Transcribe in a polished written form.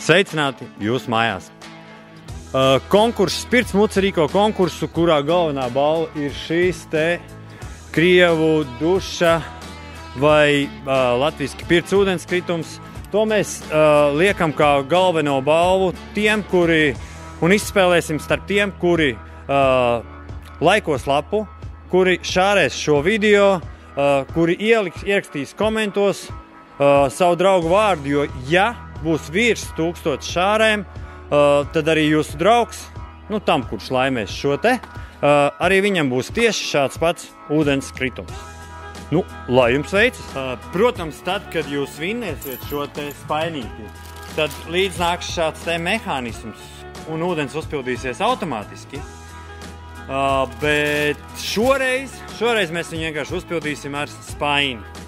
Sveicināti jūsu mājās! Konkurss Spirts Muce rīko konkursu, kurā galvenā balva ir šīs te Krievu duša vai latviski pirts ūdenskritums. To mēs liekam kā galveno balvu tiem, kuri, un izspēlēsim starp tiem, kuri laikos lapu, kuri šārēs šo video, kuri ierakstīs komentos savu draugu vārdu, jo ja būs virs 1000 šārēm, tad arī jūsu draugs, tam, kurš laimēs šo te, arī viņam būs tieši šāds pats ūdens kritums. Lai jums veicas! Protams, tad, kad jūs vinnēsiet šo te spainīti, tad līdz nāks šāds te mehānisms un ūdens uzpildīsies automātiski. Bet šoreiz mēs viņu vienkārši uzpildīsim ar spaini.